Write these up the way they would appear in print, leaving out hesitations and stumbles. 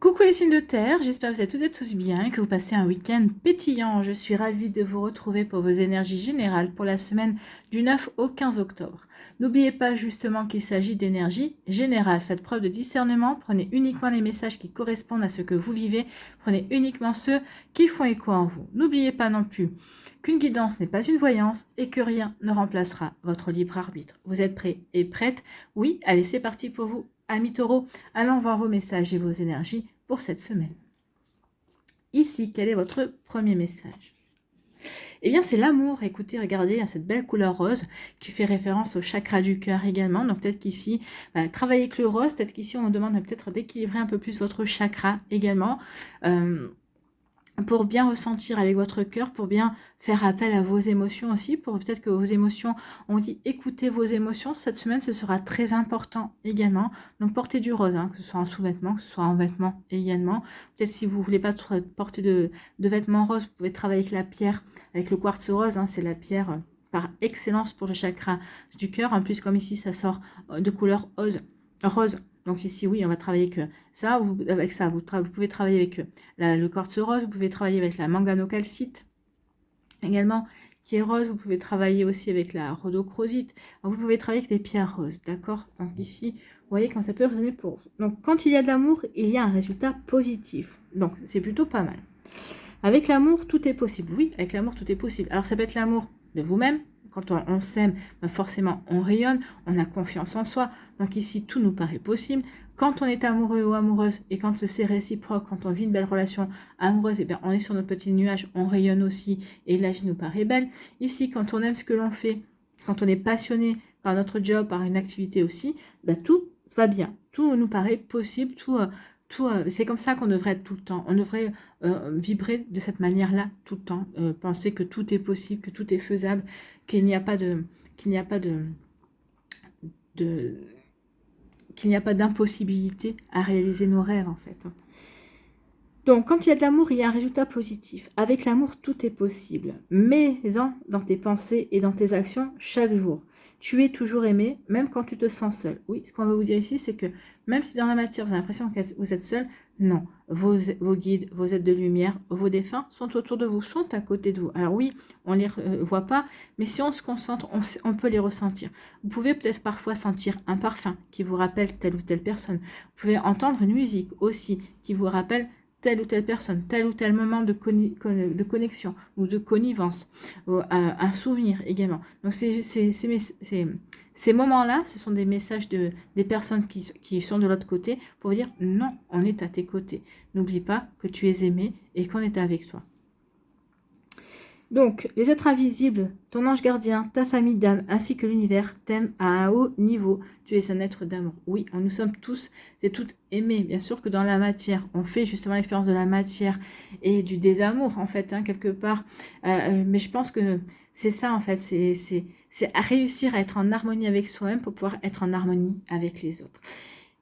Coucou les signes de terre, j'espère que vous êtes toutes et tous bien et que vous passez un week-end pétillant. Je suis ravie de vous retrouver pour vos énergies générales pour la semaine du 9 au 15 octobre. N'oubliez pas justement qu'il s'agit d'énergie générale. Faites preuve de discernement, prenez uniquement les messages qui correspondent à ce que vous vivez, prenez uniquement ceux qui font écho en vous. N'oubliez pas non plus qu'une guidance n'est pas une voyance et que rien ne remplacera votre libre arbitre. Vous êtes prêts et prêtes? Oui, allez, c'est parti pour vous. Amis taureaux, allons voir vos messages et vos énergies pour cette semaine. Ici, quel est votre premier message? Eh bien, c'est l'amour. Écoutez, regardez, il y a cette belle couleur rose qui fait référence au chakra du cœur également. Donc, peut-être qu'ici, travaillez avec le rose. Peut-être qu'ici, on vous demande peut-être d'équilibrer un peu plus votre chakra également. Pour bien ressentir avec votre cœur, pour bien faire appel à vos émotions aussi, pour peut-être que vos émotions, on dit écoutez vos émotions, cette semaine ce sera très important également, donc portez du rose, que ce soit en sous-vêtements, que ce soit en vêtements également, peut-être si vous ne voulez pas porter de vêtements roses, vous pouvez travailler avec la pierre, avec le quartz rose, c'est la pierre par excellence pour le chakra du cœur, en plus comme ici ça sort de couleur rose. Donc ici, oui, on va travailler avec ça. Vous pouvez travailler avec le quartz rose, vous pouvez travailler avec la manganocalcite également, qui est rose. Vous pouvez travailler aussi avec la rhodochrosite. Vous pouvez travailler avec des pierres roses, d'accord? Donc ici, vous voyez quand ça peut résonner pour vous. Donc quand il y a de l'amour, il y a un résultat positif. Donc c'est plutôt pas mal. Avec l'amour, tout est possible. Oui, avec l'amour, tout est possible. Alors ça peut être l'amour de vous-même. Quand on s'aime, forcément, on rayonne, on a confiance en soi. Donc ici, tout nous paraît possible. Quand on est amoureux ou amoureuse et quand c'est réciproque, quand on vit une belle relation amoureuse, bien, on est sur notre petit nuage, on rayonne aussi et la vie nous paraît belle. Ici, quand on aime ce que l'on fait, quand on est passionné par notre job, par une activité aussi, tout va bien. Tout nous paraît possible, c'est comme ça qu'on devrait être tout le temps. On devrait vibrer de cette manière-là tout le temps. Penser que tout est possible, que tout est faisable, qu'il n'y a pas d'impossibilité à réaliser nos rêves en fait. Donc, quand il y a de l'amour, il y a un résultat positif. Avec l'amour, tout est possible. Mets-en dans tes pensées et dans tes actions chaque jour. Tu es toujours aimé, même quand tu te sens seul. Oui, ce qu'on va vous dire ici, c'est que même si dans la matière, vous avez l'impression que vous êtes seul, non. Vos guides, vos aides de lumière, vos défunts sont autour de vous, sont à côté de vous. Alors oui, on ne les voit pas, mais si on se concentre, on peut les ressentir. Vous pouvez peut-être parfois sentir un parfum qui vous rappelle telle ou telle personne. Vous pouvez entendre une musique aussi qui vous rappelle telle ou telle personne, tel ou tel moment de connexion ou de connivence, un souvenir également. Donc ces moments-là, ce sont des messages des personnes qui sont de l'autre côté pour vous dire non, on est à tes côtés. N'oublie pas que tu es aimé et qu'on est avec toi. Donc, les êtres invisibles, ton ange gardien, ta famille d'âme, ainsi que l'univers t'aiment à un haut niveau. Tu es un être d'amour. Oui, nous sommes tous et toutes aimés. Bien sûr que dans la matière, on fait justement l'expérience de la matière et du désamour, en fait, quelque part. Mais je pense que c'est ça, en fait. C'est à réussir à être en harmonie avec soi-même pour pouvoir être en harmonie avec les autres.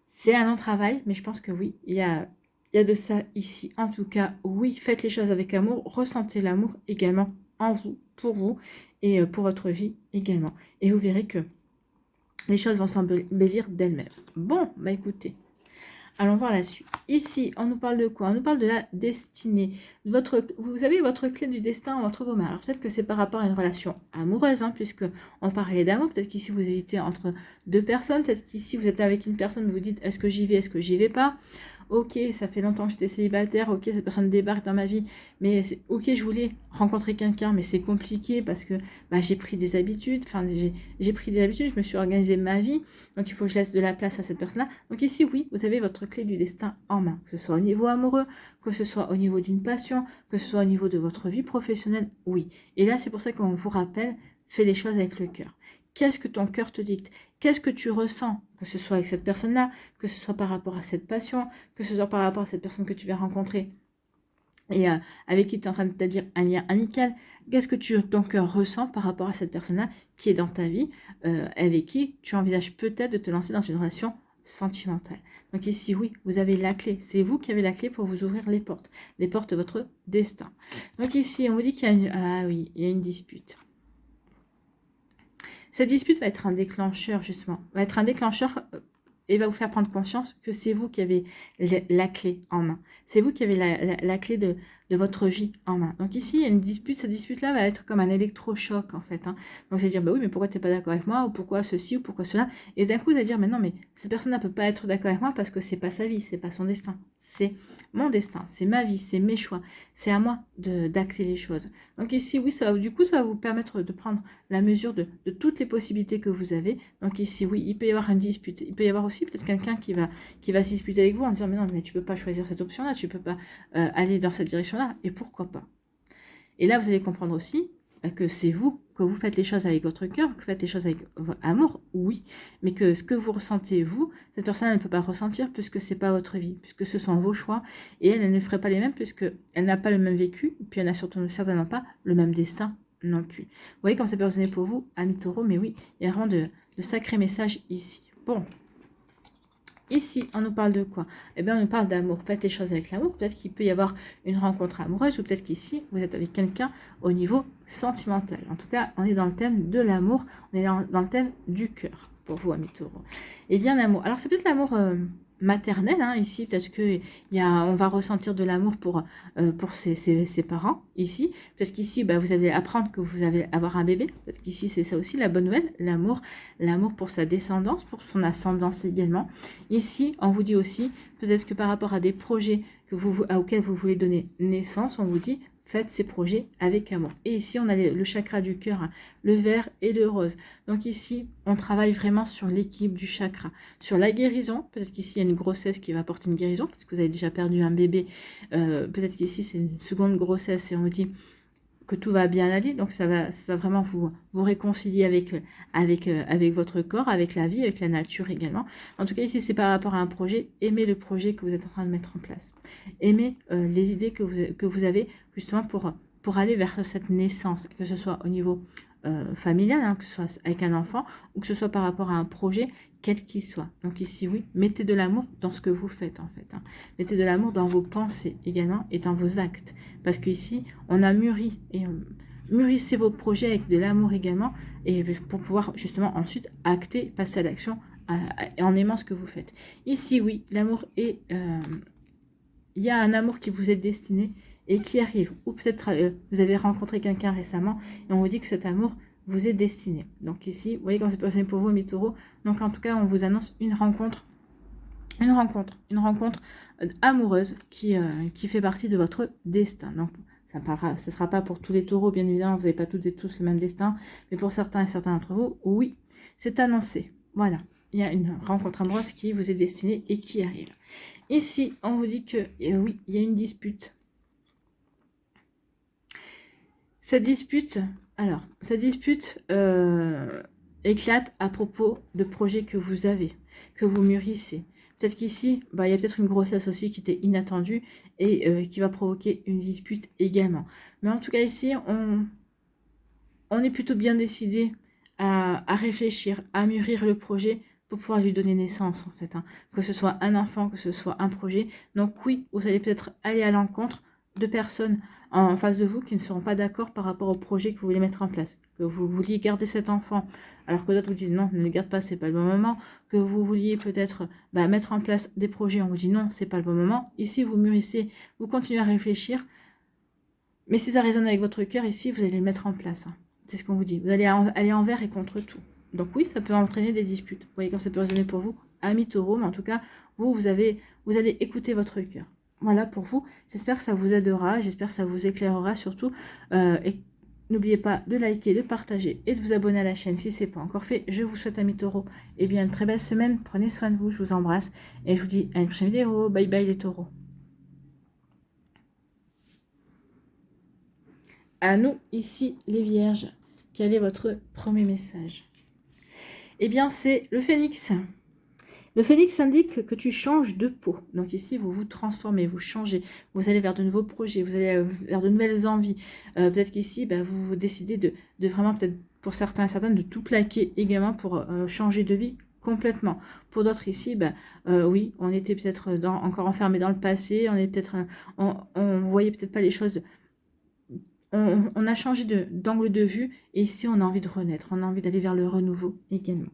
C'est un long travail, mais je pense que oui, il y a de ça ici. En tout cas, oui, faites les choses avec amour, ressentez l'amour également en vous et pour votre vie également. Et vous verrez que les choses vont s'embellir d'elles-mêmes. Bon, écoutez, allons voir la suite. Ici, on nous parle de quoi? On nous parle de la destinée. Vous avez votre clé du destin entre vos mains. Alors peut-être que c'est par rapport à une relation amoureuse, puisque on parlait d'amour. Peut-être qu'ici, vous hésitez entre deux personnes. Peut-être qu'ici, vous êtes avec une personne, vous dites, est-ce que j'y vais, est-ce que j'y vais pas? Ok, ça fait longtemps que j'étais célibataire, ok, cette personne débarque dans ma vie, mais ok, je voulais rencontrer quelqu'un, mais c'est compliqué parce que j'ai pris des habitudes, je me suis organisé ma vie, donc il faut que je laisse de la place à cette personne-là. Donc ici, oui, vous avez votre clé du destin en main, que ce soit au niveau amoureux, que ce soit au niveau d'une passion, que ce soit au niveau de votre vie professionnelle, oui. Et là, c'est pour ça qu'on vous rappelle, fais les choses avec le cœur. Qu'est-ce que ton cœur te dicte? Qu'est-ce que tu ressens? Que ce soit avec cette personne-là, que ce soit par rapport à cette passion, que ce soit par rapport à cette personne que tu vas rencontrer et avec qui tu es en train d'établir un lien amical. Qu'est-ce que ton cœur ressent par rapport à cette personne-là qui est dans ta vie, avec qui tu envisages peut-être de te lancer dans une relation sentimentale. Donc ici, oui, vous avez la clé. C'est vous qui avez la clé pour vous ouvrir les portes de votre destin. Donc ici, on vous dit qu'il y a il y a une dispute. Cette dispute va être un déclencheur, justement. Va être un déclencheur et va vous faire prendre conscience que c'est vous qui avez la clé en main. C'est vous qui avez la clé de votre vie en main. Donc ici, il y a une dispute. Cette dispute-là va être comme un électrochoc, en fait. Hein. Donc, vous allez dire, bah oui, mais pourquoi tu n'es pas d'accord avec moi? Ou pourquoi ceci? Ou pourquoi cela? Et d'un coup, vous allez dire, mais non, mais cette personne ne peut pas être d'accord avec moi parce que c'est pas sa vie, c'est pas son destin. C'est mon destin, c'est ma vie, c'est mes choix. C'est à moi d'acter les choses. Donc ici, oui, du coup, ça va vous permettre de prendre la mesure de toutes les possibilités que vous avez. Donc ici, oui, il peut y avoir une dispute. Il peut y avoir aussi peut-être quelqu'un qui va se disputer avec vous en disant, mais non, mais tu peux pas choisir cette option-là, tu peux pas aller dans cette direction-là. Et pourquoi pas? Et là, vous allez comprendre aussi que c'est vous, que vous faites les choses avec votre cœur, que vous faites les choses avec votre amour, oui, mais que ce que vous ressentez, vous, cette personne, elle ne peut pas ressentir puisque ce n'est pas votre vie, puisque ce sont vos choix, et elle ne ferait pas les mêmes puisqu'elle n'a pas le même vécu, et puis elle n'a surtout certainement pas le même destin non plus. Vous voyez comme c'est personné pour vous, amis taureau, mais oui, il y a vraiment de sacrés messages ici. Bon. Ici, on nous parle de quoi? Eh bien, on nous parle d'amour. Faites les choses avec l'amour. Peut-être qu'il peut y avoir une rencontre amoureuse ou peut-être qu'ici, vous êtes avec quelqu'un au niveau sentimental. En tout cas, on est dans le thème de l'amour. On est dans le thème du cœur pour vous, amis taureaux. Eh bien, l'amour. Alors, c'est peut-être l'amour maternel, hein, ici. Peut-être on va ressentir de l'amour pour ses parents, ici. Peut-être qu'ici, bah, vous allez apprendre que vous allez avoir un bébé. Peut-être qu'ici, c'est ça aussi la bonne nouvelle. L'amour pour sa descendance, pour son ascendance également. Ici, on vous dit aussi, peut-être que par rapport à des projets auxquels vous voulez donner naissance, on vous dit, faites ces projets avec amour. Et ici, on a le chakra du cœur, hein, le vert et le rose. Donc ici, on travaille vraiment sur l'équilibre du chakra, sur la guérison. Peut-être qu'ici, il y a une grossesse qui va apporter une guérison. Peut-être que vous avez déjà perdu un bébé. Peut-être qu'ici, c'est une seconde grossesse et on vous dit que tout va bien aller, donc ça va vraiment vous réconcilier avec votre corps, avec la vie, avec la nature également. En tout cas, ici, c'est par rapport à un projet. Aimez le projet que vous êtes en train de mettre en place. Aimez les idées que vous avez justement pour aller vers cette naissance, que ce soit au niveau familial, hein, que ce soit avec un enfant, ou que ce soit par rapport à un projet, quel qu'il soit. Donc ici, oui, mettez de l'amour dans ce que vous faites, en fait. Hein. Mettez de l'amour dans vos pensées également et dans vos actes. Parce qu'ici, on a mûri, et mûrissez vos projets avec de l'amour également, et pour pouvoir justement ensuite acter, passer à l'action, en aimant ce que vous faites. Ici, oui, l'amour est... il y a un amour qui vous est destiné et qui arrive. Ou peut-être vous avez rencontré quelqu'un récemment et on vous dit que cet amour vous est destiné. Donc ici, vous voyez quand c'est passé pour vous, mes taureaux. Donc en tout cas, on vous annonce une rencontre amoureuse qui fait partie de votre destin. Donc ça ne sera pas pour tous les taureaux, bien évidemment, vous n'avez pas toutes et tous le même destin, mais pour certains et certains d'entre vous, oui, c'est annoncé. Voilà, il y a une rencontre amoureuse qui vous est destinée et qui arrive. Ici, on vous dit que, oui, il y a une dispute. Cette dispute éclate à propos de projets que vous avez, que vous mûrissez. Peut-être qu'ici, il y a peut-être une grossesse aussi qui était inattendue et qui va provoquer une dispute également. Mais en tout cas, ici, on est plutôt bien décidé à réfléchir, à mûrir le projet pour pouvoir lui donner naissance, en fait. Hein. Que ce soit un enfant, que ce soit un projet. Donc oui, vous allez peut-être aller à l'encontre de personnes en face de vous qui ne seront pas d'accord par rapport au projet que vous voulez mettre en place. Que vous vouliez garder cet enfant, alors que d'autres vous disent non, ne le garde pas, c'est pas le bon moment. Que vous vouliez peut-être mettre en place des projets, on vous dit non, c'est pas le bon moment. Ici, vous mûrissez, vous continuez à réfléchir. Mais si ça résonne avec votre cœur, ici, vous allez le mettre en place. Hein. C'est ce qu'on vous dit. Vous allez aller envers et contre tout. Donc oui, ça peut entraîner des disputes. Vous voyez comme ça peut résonner pour vous, amis taureaux, mais en tout cas, vous allez écouter votre cœur. Voilà pour vous. J'espère que ça vous aidera, j'espère que ça vous éclairera surtout. Et n'oubliez pas de liker, de partager et de vous abonner à la chaîne si ce n'est pas encore fait. Je vous souhaite, amis taureaux, une très belle semaine. Prenez soin de vous, je vous embrasse. Et je vous dis à une prochaine vidéo. Bye bye les taureaux. À nous, ici, les vierges, quel est votre premier message? Eh bien, c'est le phénix. Le phénix indique que tu changes de peau. Donc ici, vous vous transformez, vous changez. Vous allez vers de nouveaux projets, vous allez vers de nouvelles envies. Peut-être qu'ici, vous décidez de vraiment, peut-être pour certains et certaines, de tout plaquer également pour changer de vie complètement. Pour d'autres ici, oui, on était peut-être encore enfermé dans le passé, on est peut-être, on voyait peut-être pas les choses. On a changé d'angle de vue et ici on a envie de renaître, on a envie d'aller vers le renouveau également.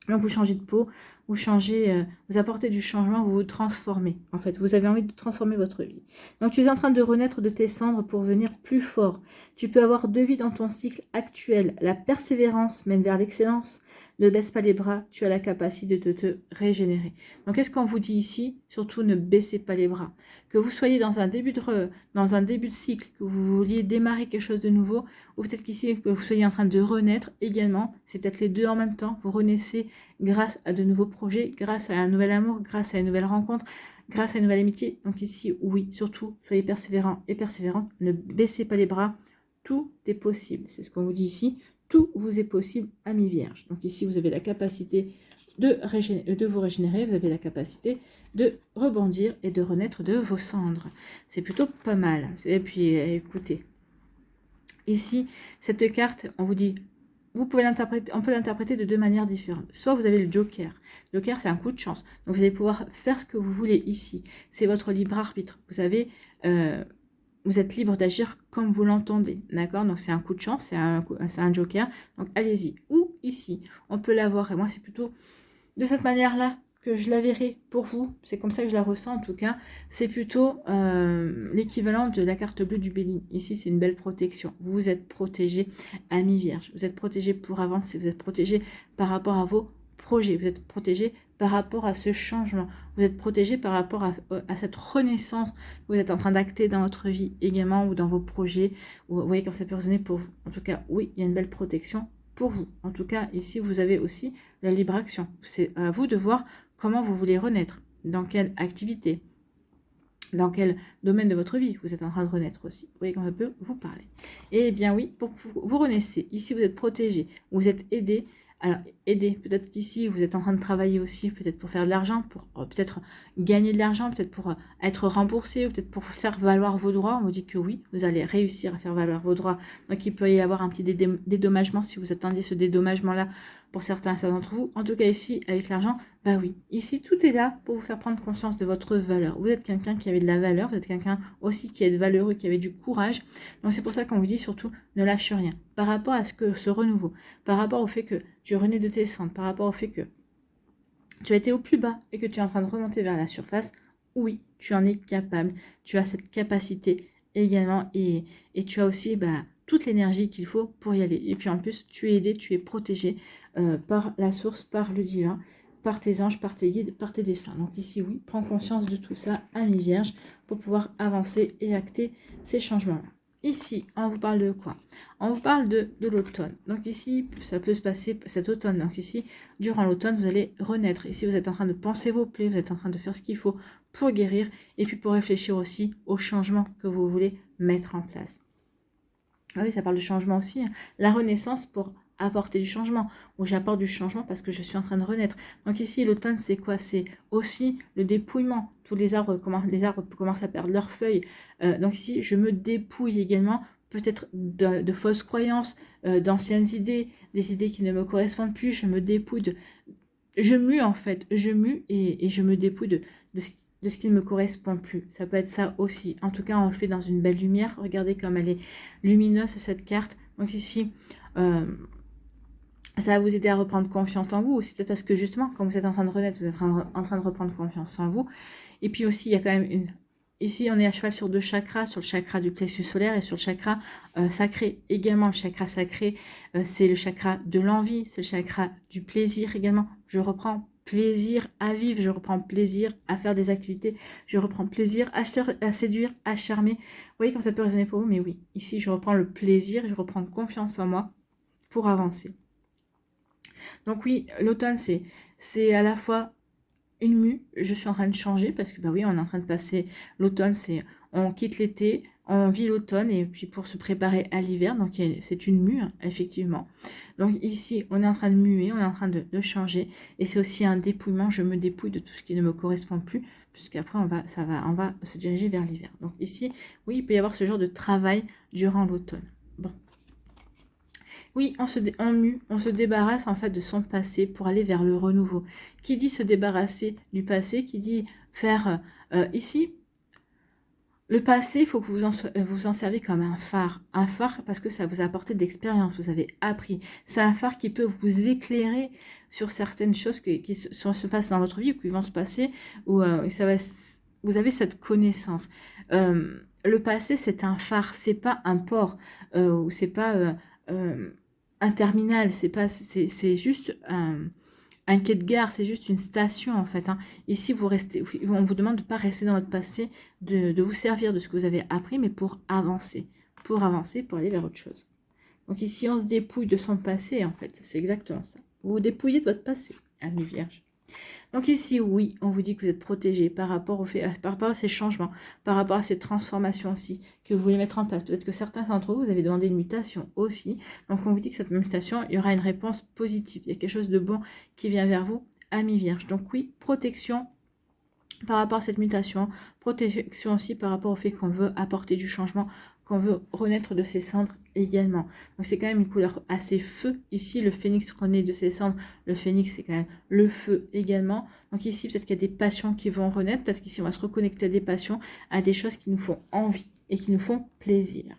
Donc vous changez de peau, vous changez, vous apportez du changement, vous vous transformez. En fait, vous avez envie de transformer votre vie. Donc tu es en train de renaître de tes cendres pour venir plus fort. Tu peux avoir deux vies dans ton cycle actuel. La persévérance mène vers l'excellence. Ne baisse pas les bras, tu as la capacité de te régénérer. Donc qu'est-ce qu'on vous dit ici? Surtout ne baissez pas les bras. Que vous soyez dans un début de cycle, que vous vouliez démarrer quelque chose de nouveau, ou peut-être qu'ici, que vous soyez en train de renaître également, c'est peut-être les deux en même temps, vous renaissez grâce à de nouveaux projets, grâce à un nouvel amour, grâce à une nouvelle rencontre, grâce à une nouvelle amitié. Donc ici, oui, surtout, soyez persévérants et persévérantes, ne baissez pas les bras, tout est possible. C'est ce qu'on vous dit ici, tout vous est possible, amis vierges. Donc ici, vous avez la capacité de vous régénérer, vous avez la capacité de rebondir et de renaître de vos cendres. C'est plutôt pas mal. Et puis, écoutez, ici, cette carte, on vous dit, on peut l'interpréter de deux manières différentes. Soit vous avez le Joker. Le Joker, c'est un coup de chance. Donc, vous allez pouvoir faire ce que vous voulez ici. C'est votre libre arbitre. Vous êtes libre d'agir comme vous l'entendez. D'accord? Donc, c'est un coup de chance, c'est un Joker. Donc, allez-y. Ou ici, on peut l'avoir. Et moi, c'est plutôt de cette manière-là que je la verrai pour vous. C'est comme ça que je la ressens en tout cas. C'est plutôt l'équivalent de la carte bleue du Bélier. Ici, c'est une belle protection. Vous êtes protégé, amis vierges. Vous êtes protégé pour avancer. Vous êtes protégé par rapport à vos projets. Vous êtes protégé par rapport à ce changement. Vous êtes protégé par rapport à cette renaissance que vous êtes en train d'acter dans votre vie également ou dans vos projets. Vous voyez quand ça peut résonner pour vous. En tout cas, oui, il y a une belle protection pour vous. En tout cas, ici, vous avez aussi la libre action. C'est à vous de voir comment vous voulez renaître, dans quelle activité, dans quel domaine de votre vie vous êtes en train de renaître aussi. Vous voyez comment ça peut vous parler. Eh bien oui, vous renaissez. Ici, vous êtes protégé, vous êtes aidé. Alors, aidez. Peut-être qu'ici, vous êtes en train de travailler aussi, peut-être pour faire de l'argent, pour peut-être gagner de l'argent, peut-être pour être remboursé, ou peut-être pour faire valoir vos droits. On vous dit que oui, vous allez réussir à faire valoir vos droits. Donc, il peut y avoir un petit dédommagement si vous attendiez ce dédommagement-là pour certains d'entre vous. En tout cas, ici, avec l'argent, bah oui. Ici, tout est là pour vous faire prendre conscience de votre valeur. Vous êtes quelqu'un qui avait de la valeur, vous êtes quelqu'un aussi qui est valeureux, qui avait du courage. Donc, c'est pour ça qu'on vous dit surtout, ne lâche rien. Par rapport à ce renouveau, par rapport au fait que tu renais de tes cendres, par rapport au fait que tu as été au plus bas et que tu es en train de remonter vers la surface, oui, tu en es capable. Tu as cette capacité également et tu as aussi toute l'énergie qu'il faut pour y aller. Et puis en plus, tu es aidé, tu es protégé par la source, par le divin, par tes anges, par tes guides, par tes défunts. Donc ici, oui, prends conscience de tout ça, ami vierge, pour pouvoir avancer et acter ces changements-là. Ici, on vous parle de quoi? On vous parle de l'automne. Donc ici, ça peut se passer cet automne. Donc ici, durant l'automne, vous allez renaître. Ici, vous êtes en train de penser vos plaies, vous êtes en train de faire ce qu'il faut pour guérir et puis pour réfléchir aussi aux changements que vous voulez mettre en place. Ah oui, ça parle de changement aussi. Hein. La renaissance pour apporter du changement. Ou j'apporte du changement parce que je suis en train de renaître. Donc ici, l'automne, c'est quoi? C'est aussi le dépouillement. Tous les arbres commencent à perdre leurs feuilles. Donc ici, je me dépouille également peut-être de fausses croyances, d'anciennes idées, des idées qui ne me correspondent plus. Je me dépouille je mue en fait. Je mue et je me dépouille de ce qui ne me correspond plus. Ça peut être ça aussi. En tout cas, on le fait dans une belle lumière. Regardez comme elle est lumineuse, cette carte. Donc ici, ça va vous aider à reprendre confiance en vous. C'est peut-être parce que justement, quand vous êtes en train de renaître, vous êtes en train de reprendre confiance en vous. Et puis aussi, il y a quand même Ici, on est à cheval sur deux chakras, sur le chakra du plexus solaire et sur le chakra sacré. Également, le chakra sacré, c'est le chakra de l'envie, c'est le chakra du plaisir également. Je reprends plaisir à vivre, je reprends plaisir à faire des activités, je reprends plaisir à séduire, à charmer. Vous voyez quand ça peut résonner pour vous, mais oui, ici, je reprends le plaisir, je reprends confiance en moi pour avancer. Donc oui, l'automne, c'est à la fois une mue, je suis en train de changer parce que oui, on est en train de passer l'automne, on quitte l'été, on vit l'automne et puis pour se préparer à l'hiver, donc c'est une mue, hein, effectivement. Donc ici, on est en train de muer, on est en train de changer et c'est aussi un dépouillement, je me dépouille de tout ce qui ne me correspond plus puisqu'après on va se diriger vers l'hiver. Donc ici, oui, il peut y avoir ce genre de travail durant l'automne. Bon. Oui, on se débarrasse en fait de son passé pour aller vers le renouveau. Qui dit se débarrasser du passé, qui dit faire ici, Le passé, il faut que vous en servez comme un phare. Un phare parce que ça vous a apporté de l'expérience, vous avez appris. C'est un phare qui peut vous éclairer sur certaines choses qui se passent dans votre vie ou qui vont se passer, où vous avez cette connaissance. Le passé, c'est un phare, c'est pas un port, ou c'est pas un terminal, c'est juste un quai de gare, c'est juste une station en fait. Hein. Ici, on vous demande de ne pas rester dans votre passé, de vous servir de ce que vous avez appris, mais pour avancer, pour aller vers autre chose. Donc ici, on se dépouille de son passé en fait, c'est exactement ça. Vous vous dépouillez de votre passé, Amis Vierge. Donc ici, oui, on vous dit que vous êtes protégé par rapport à ces changements, par rapport à ces transformations aussi que vous voulez mettre en place. Peut-être que certains d'entre vous, vous avez demandé une mutation aussi. Donc on vous dit que cette mutation, il y aura une réponse positive. Il y a quelque chose de bon qui vient vers vous, Amis Vierge. Donc oui, protection par rapport à cette mutation, protection aussi par rapport au fait qu'on veut apporter du changement, qu'on veut renaître de ses cendres également. Donc c'est quand même une couleur assez feu. Ici, le phénix renaît de ses cendres. Le phénix, c'est quand même le feu également. Donc ici, peut-être qu'il y a des passions qui vont renaître. Peut-être qu'ici, on va se reconnecter à des passions, à des choses qui nous font envie et qui nous font plaisir.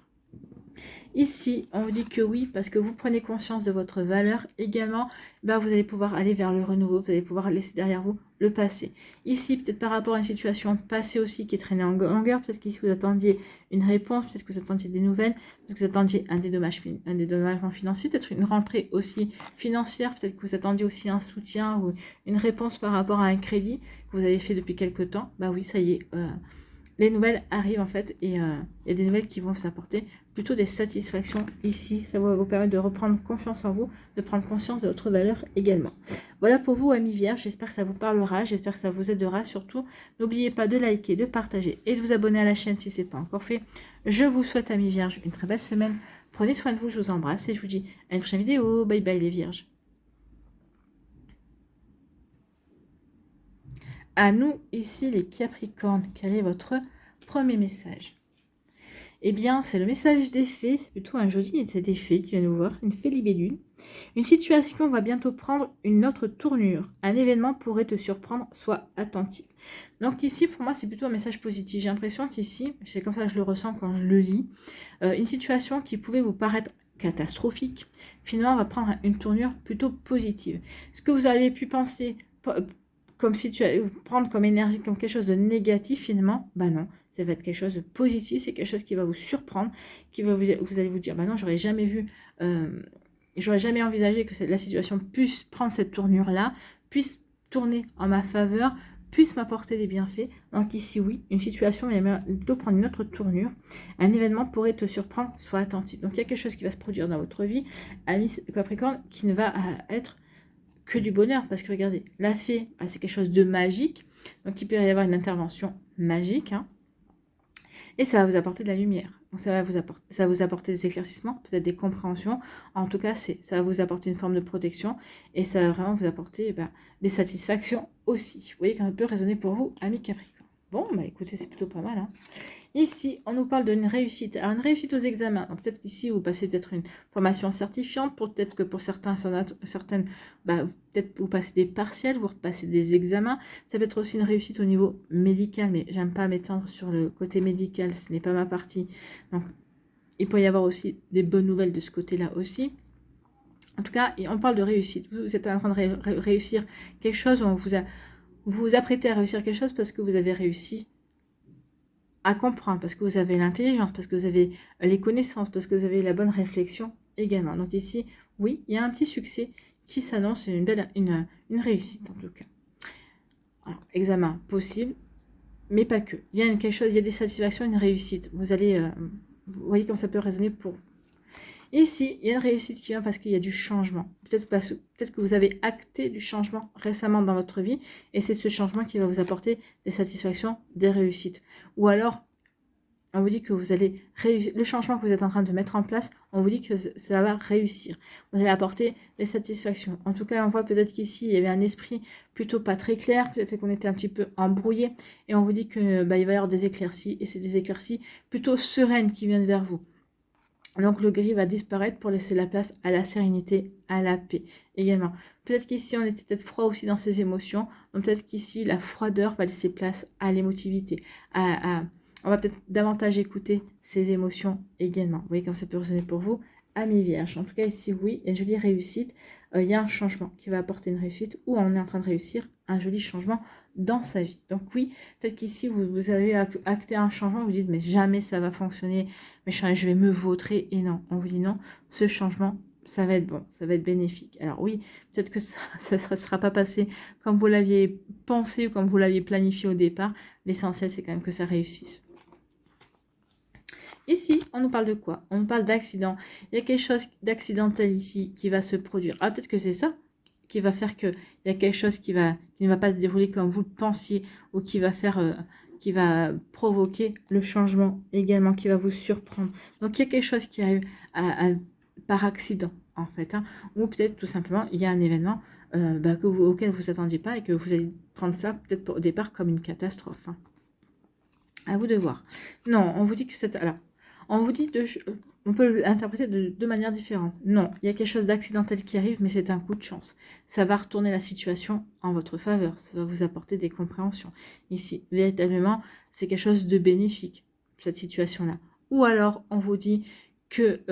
Ici, on vous dit que oui, parce que vous prenez conscience de votre valeur. Également, vous allez pouvoir aller vers le renouveau, vous allez pouvoir laisser derrière vous le passé. Ici, peut-être par rapport à une situation passée aussi qui est traînée en longueur, peut-être qu'ici vous attendiez une réponse, peut-être que vous attendiez des nouvelles, peut-être que vous attendiez un dédommagement financier, peut-être une rentrée aussi financière, peut-être que vous attendiez aussi un soutien ou une réponse par rapport à un crédit que vous avez fait depuis quelque temps. Oui, ça y est. Les nouvelles arrivent en fait et il y a des nouvelles qui vont vous apporter plutôt des satisfactions ici. Ça va vous permettre de reprendre confiance en vous, de prendre conscience de votre valeur également. Voilà pour vous, amis vierges. J'espère que ça vous parlera, j'espère que ça vous aidera. Surtout, n'oubliez pas de liker, de partager et de vous abonner à la chaîne si ce n'est pas encore fait. Je vous souhaite, amis vierges, une très belle semaine. Prenez soin de vous, je vous embrasse et je vous dis à une prochaine vidéo. Bye bye les vierges. À nous, ici, les Capricornes, quel est votre premier message? Eh bien, c'est le message des fées, c'est plutôt un joli, c'est des fées qui viennent nous voir, une fée libellule. Une situation va bientôt prendre une autre tournure. Un événement pourrait te surprendre, sois attentif. Donc ici, pour moi, c'est plutôt un message positif. J'ai l'impression qu'ici, c'est comme ça que je le ressens quand je le lis, une situation qui pouvait vous paraître catastrophique, finalement, va prendre une tournure plutôt positive. Ce que vous avez pu penser comme si tu allais prendre comme énergie, comme quelque chose de négatif, finalement, non, ça va être quelque chose de positif, c'est quelque chose qui va vous surprendre, qui va vous allez vous dire, non, j'aurais jamais vu, j'aurais jamais envisagé que la situation puisse prendre cette tournure-là, puisse tourner en ma faveur, puisse m'apporter des bienfaits. Donc ici, oui, une situation va plutôt prendre une autre tournure, un événement pourrait te surprendre, sois attentif. Donc il y a quelque chose qui va se produire dans votre vie, amis Capricorne, qui ne va être que du bonheur, parce que regardez, la fée, c'est quelque chose de magique, donc il peut y avoir une intervention magique, et ça va vous apporter de la lumière. Donc ça va vous apporter des éclaircissements, peut-être des compréhensions. En tout cas, ça va vous apporter une forme de protection, et ça va vraiment vous apporter des satisfactions aussi. Vous voyez qu'un peu résonner pour vous, amis Capricorne. Bon, écoutez, c'est plutôt pas mal. Ici, on nous parle d'une réussite. Alors, une réussite aux examens. Peut-être qu'ici, vous passez peut-être une formation certifiante. Peut-être que pour certaines, peut-être vous passez des partiels, vous repassez des examens. Ça peut être aussi une réussite au niveau médical, mais j'aime pas m'étendre sur le côté médical, ce n'est pas ma partie. Donc, il peut y avoir aussi des bonnes nouvelles de ce côté-là aussi. En tout cas, on parle de réussite. Vous êtes en train de réussir quelque chose, vous vous apprêtez à réussir quelque chose parce que vous avez réussi à comprendre, parce que vous avez l'intelligence, parce que vous avez les connaissances, parce que vous avez la bonne réflexion également. Donc ici, oui, il y a un petit succès qui s'annonce, une réussite en tout cas. Alors, examen possible, mais pas que. Il y a quelque chose, il y a des satisfactions, une réussite. Vous voyez comment ça peut résonner pour vous. Ici, il y a une réussite qui vient parce qu'il y a du changement. Peut-être que vous avez acté du changement récemment dans votre vie et c'est ce changement qui va vous apporter des satisfactions, des réussites. Ou alors, on vous dit que vous allez réussir. Le changement que vous êtes en train de mettre en place, on vous dit que ça va réussir. Vous allez apporter des satisfactions. En tout cas, on voit peut-être qu'ici, il y avait un esprit plutôt pas très clair. Peut-être qu'on était un petit peu embrouillé. Et on vous dit que il va y avoir des éclaircies. Et c'est des éclaircies plutôt sereines qui viennent vers vous. Donc le gris va disparaître pour laisser la place à la sérénité, à la paix également. Peut-être qu'ici on était peut-être froid aussi dans ses émotions. Donc peut-être qu'ici la froideur va laisser place à l'émotivité, à On va peut-être davantage écouter ses émotions également. Vous voyez comme ça peut résonner pour vous, amis vierges. En tout cas, ici, oui, il y a une jolie réussite. Il y a un changement qui va apporter une réussite ou on est en train de réussir un joli changement dans sa vie. Donc oui, peut-être qu'ici, vous avez acté un changement, vous dites, mais jamais ça va fonctionner, mais je vais me vautrer. Et non, on vous dit non, ce changement, ça va être bon, ça va être bénéfique. Alors oui, peut-être que ça ne sera pas passé comme vous l'aviez pensé ou comme vous l'aviez planifié au départ. L'essentiel, c'est quand même que ça réussisse. Ici, on nous parle de quoi? On nous parle d'accident. Il y a quelque chose d'accidentel ici qui va se produire. Ah, peut-être que c'est ça qui va faire qu'il y a quelque chose qui ne va pas se dérouler comme vous le pensiez ou qui va qui va provoquer le changement également, qui va vous surprendre. Donc, il y a quelque chose qui arrive par accident, en fait. Hein, ou peut-être tout simplement, il y a un événement auquel vous ne vous attendiez pas et que vous allez prendre ça peut-être au départ comme une catastrophe. Hein. À vous de voir. Non, on vous dit que c'est... Alors, on vous dit on peut l'interpréter de deux manières différentes. Non, il y a quelque chose d'accidentel qui arrive, mais c'est un coup de chance. Ça va retourner la situation en votre faveur. Ça va vous apporter des compréhensions. Ici, véritablement, c'est quelque chose de bénéfique, cette situation-là. Ou alors, on vous dit que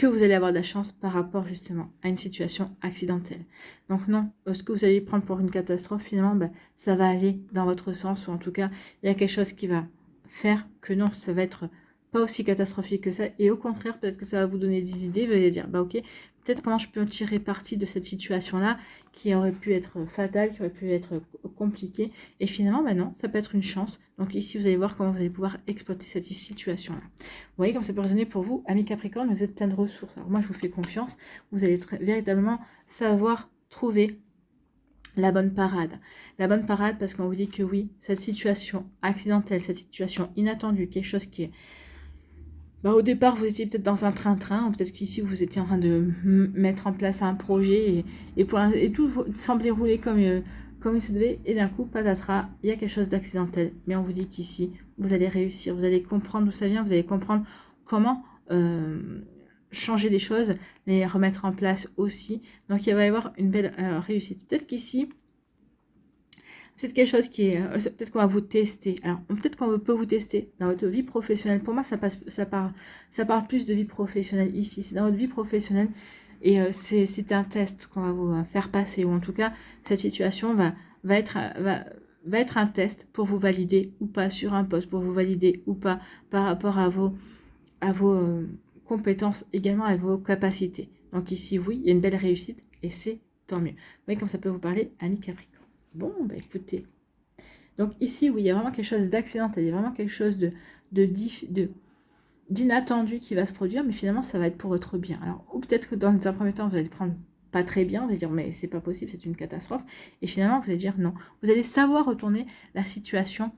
vous allez avoir de la chance par rapport justement à une situation accidentelle. Donc non, ce que vous allez prendre pour une catastrophe, finalement, ça va aller dans votre sens, ou en tout cas, il y a quelque chose qui va faire que non, ça va être pas aussi catastrophique que ça, et au contraire, peut-être que ça va vous donner des idées, vous allez dire, ok, peut-être comment je peux tirer parti de cette situation-là, qui aurait pu être fatale, qui aurait pu être compliquée, et finalement, non, ça peut être une chance. Donc ici, vous allez voir comment vous allez pouvoir exploiter cette situation-là. Vous voyez comme ça peut résonner pour vous, amis Capricorne, vous êtes plein de ressources. Alors moi, je vous fais confiance, vous allez véritablement savoir trouver la bonne parade. La bonne parade parce qu'on vous dit que oui, cette situation accidentelle, cette situation inattendue, quelque chose qui est... au départ, vous étiez peut-être dans un train-train, ou peut-être qu'ici, vous étiez en train de mettre en place un projet, et tout semblait rouler comme il se devait, et d'un coup, patatras, il y a quelque chose d'accidentel. Mais on vous dit qu'ici, vous allez réussir, vous allez comprendre d'où ça vient, vous allez comprendre comment changer les choses, les remettre en place aussi. Donc, il va y avoir une belle réussite. Peut-être qu'ici, c'est quelque chose qui est... peut-être qu'on va vous tester. Alors, peut-être qu'on peut vous tester dans votre vie professionnelle. Pour moi, ça parle plus de vie professionnelle ici. C'est dans votre vie professionnelle. Et c'est un test qu'on va vous faire passer. Ou en tout cas, cette situation va être un test pour vous valider ou pas sur un poste, pour vous valider ou pas par rapport à vos compétences, également à vos capacités. Donc ici, oui, il y a une belle réussite et c'est tant mieux. Vous voyez comme ça peut vous parler, amis Capricorne. Bon, écoutez. Donc ici, oui, il y a vraiment quelque chose d'accidentel, il y a vraiment quelque chose d'inattendu qui va se produire, mais finalement, ça va être pour votre bien. Alors, ou peut-être que dans un premier temps, vous allez le prendre pas très bien, vous allez dire, mais c'est pas possible, c'est une catastrophe. Et finalement, vous allez dire non. Vous allez savoir retourner la situation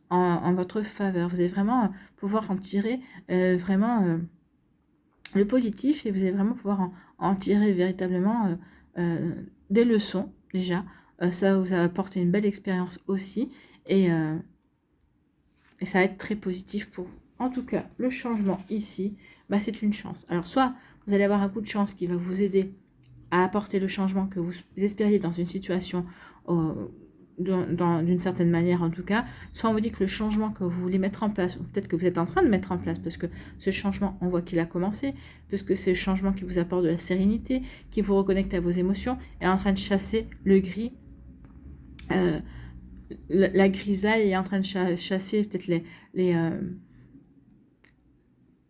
en votre faveur. Vous allez vraiment pouvoir en tirer vraiment le positif, et vous allez vraiment pouvoir en tirer véritablement des leçons, déjà. Ça vous a apporté une belle expérience aussi, et ça va être très positif pour vous. En tout cas, le changement ici, c'est une chance. Alors, soit vous allez avoir un coup de chance qui va vous aider à apporter le changement que vous espériez dans une situation d'une certaine manière en tout cas, soit on vous dit que le changement que vous voulez mettre en place, ou peut-être que vous êtes en train de mettre en place, parce que ce changement, on voit qu'il a commencé, parce que c'est le changement qui vous apporte de la sérénité, qui vous reconnecte à vos émotions, est en train de chasser le gris, la grisaille est en train de chasser peut-être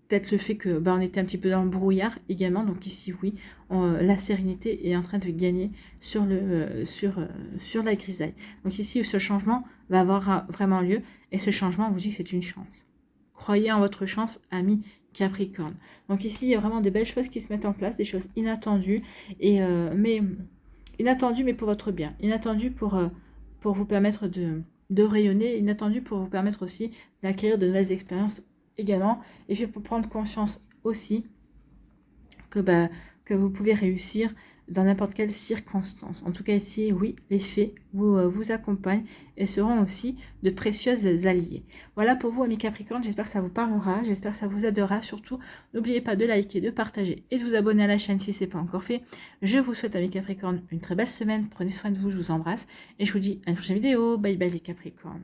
peut-être le fait que on était un petit peu dans le brouillard également. Donc ici, oui, la sérénité est en train de gagner sur la grisaille. Donc ici, ce changement va avoir vraiment lieu, et ce changement, on vous dit que c'est une chance. Croyez en votre chance, amis Capricorne. Donc ici, il y a vraiment des belles choses qui se mettent en place, des choses inattendues, mais pour votre bien, inattendues pour vous permettre de rayonner, inattendues pour vous permettre aussi d'acquérir de nouvelles expériences également, et puis pour prendre conscience aussi que vous pouvez réussir dans n'importe quelle circonstance. En tout cas ici, oui, les faits vous accompagnent et seront aussi de précieuses alliées. Voilà pour vous, amis Capricorne, j'espère que ça vous parlera, j'espère que ça vous aidera. Surtout, n'oubliez pas de liker, de partager et de vous abonner à la chaîne si ce n'est pas encore fait. Je vous souhaite, amis Capricorne, une très belle semaine, prenez soin de vous, je vous embrasse, et je vous dis à une prochaine vidéo. Bye bye les Capricornes.